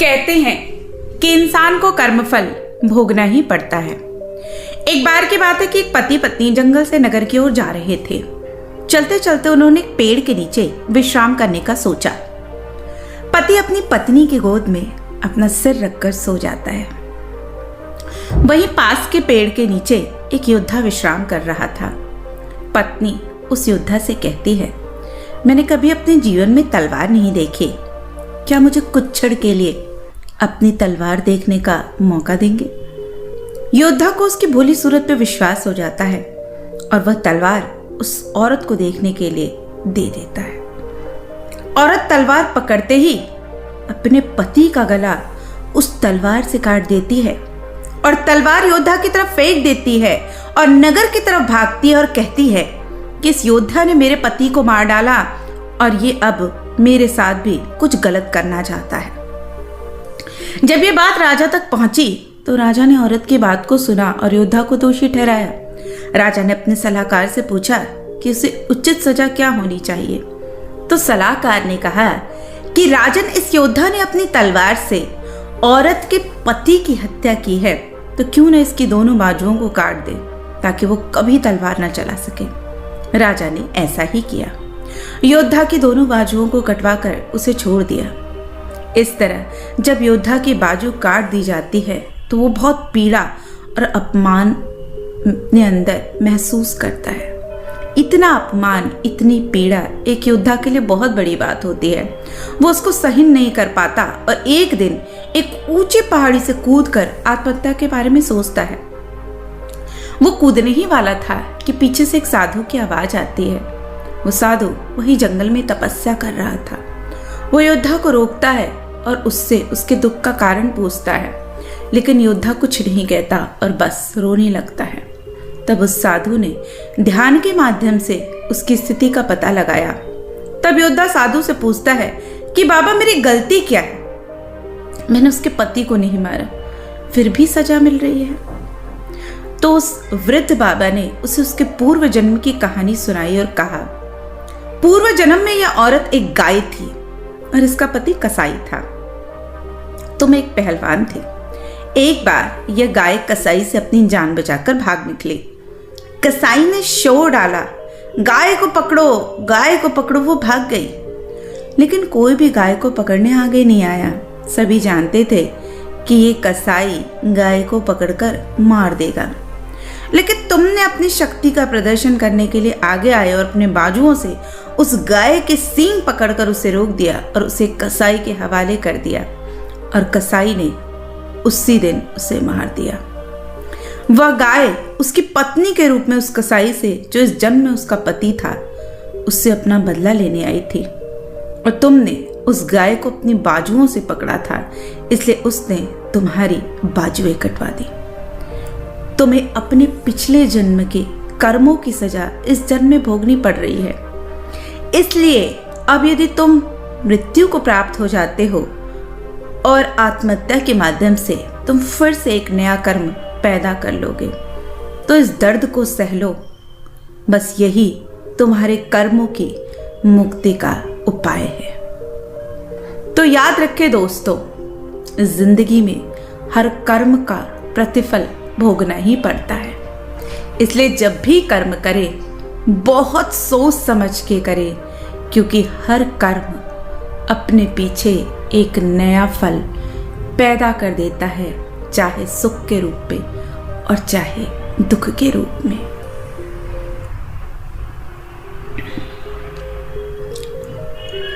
कहते हैं कि इंसान को कर्मफल भोगना ही पड़ता है। एक बार की बात है कि एक पति पत्नी जंगल से नगर की ओर जा रहे थे। चलते चलते उन्होंने एक पेड़ के नीचे विश्राम करने का सोचा। पति अपनी पत्नी की गोद में अपना सिर रखकर सो जाता है। वहीं पास के पेड़ के नीचे एक योद्धा विश्राम कर रहा था। पत्नी उस योद्धा से कहती है, मैंने कभी अपने जीवन में तलवार नहीं देखी, क्या मुझे कुछ क्षण के लिए अपनी तलवार देखने का मौका देंगे? योद्धा को उसकी भोली सूरत पे विश्वास हो जाता है और वह तलवार उस औरत को देखने के लिए दे देता है। औरत तलवार पकड़ते ही अपने पति का गला उस तलवार से काट देती है और तलवार योद्धा की तरफ फेंक देती है और नगर की तरफ भागती है और कहती है कि इस योद्धा ने मेरे पति को मार डाला और ये अब मेरे साथ भी कुछ गलत करना चाहता है। जब ये बात राजा तक पहुंची तो राजा ने औरत की बात को सुना और योद्धा को दोषी ठहराया। राजा ने अपने सलाहकार से पूछा कि उसे उचित सजा क्या होनी चाहिए। तो सलाहकार ने कहा कि राजन, इस योद्धा ने अपनी तलवार से औरत के पति की हत्या की है, तो क्यों न इसकी दोनों बाजुओं को काट दे ताकि वो कभी तलवार न चला सके। राजा ने ऐसा ही किया। योद्धा की दोनों बाजुओं को कटवाकर उसे छोड़ दिया। इस तरह जब योद्धा की बाजू काट दी जाती है तो वो बहुत पीड़ा और अपमान अपने अंदर महसूस करता है। इतना अपमान, इतनी पीड़ा एक योद्धा के लिए बहुत बड़ी बात होती है। वो उसको सहन नहीं कर पाता और एक दिन एक ऊंची पहाड़ी से कूदकर आत्महत्या के बारे में सोचता है। वो कूदने ही वाला था कि पीछे से एक साधु की आवाज आती है। वो साधु वही जंगल में तपस्या कर रहा था। वो योद्धा को रोकता है और उससे उसके दुख का कारण पूछता है, लेकिन योद्धा कुछ नहीं कहता और बस रोने लगता है। तब उस साधु ने ध्यान के माध्यम से उसकी स्थिति का पता लगाया। तब योद्धा साधु से पूछता है कि बाबा, मेरी गलती क्या है? मैंने उसके पति को नहीं मारा, फिर भी सजा मिल रही है। तो उस वृद्ध बाबा ने उसे उसके पूर्व जन्म की कहानी सुनाई और कहा, पूर्व जन्म में यह औरत एक गाय थी और इसका पति कसाई था। तुम एक पहलवान थे। एक बार यह गाय कसाई से अपनी जान बचाकर भाग निकली। कसाई ने शोर डाला, गाय को पकड़ो, गाय को पकड़ो। वो भाग गई, लेकिन कोई भी गाय को पकड़ने आगे नहीं आया। सभी जानते थे कि ये कसाई गाय को पकड़कर मार देगा, लेकिन तुमने अपनी शक्ति का प्रदर्शन करने के लिए आगे आए और अपने बाजुओं से उस गाय के सींग पकड़कर उसे रोक दिया और उसे कसाई के हवाले कर दिया और कसाई ने उसी दिन उसे मार दिया। वह गाय उसकी पत्नी के रूप में उस कसाई से, जो इस जन्म में उसका पति था, उससे अपना बदला लेने आई थी और तुमने उस गाय को अपनी बाजुओं से पकड़ा था, इसलिए उसने तुम्हारी बाजुएं कटवा दी। तुम्हें अपने पिछले जन्म के कर्मों की सजा इस जन्म में भोगनी पड़ रही है। इसलिए अब यदि तुम मृत्यु को प्राप्त हो जाते हो और आत्महत्या के माध्यम से तुम फिर से एक नया कर्म पैदा कर लोगे, तो इस दर्द को सह लो। बस यही तुम्हारे कर्मों की मुक्ति का उपाय है। तो याद रखे दोस्तों, जिंदगी में हर कर्म का प्रतिफल भोगना ही पड़ता है। इसलिए जब भी कर्म करें, बहुत सोच समझ के करें, क्योंकि हर कर्म अपने पीछे एक नया फल पैदा कर देता है, चाहे सुख के रूप में और चाहे दुख के रूप में।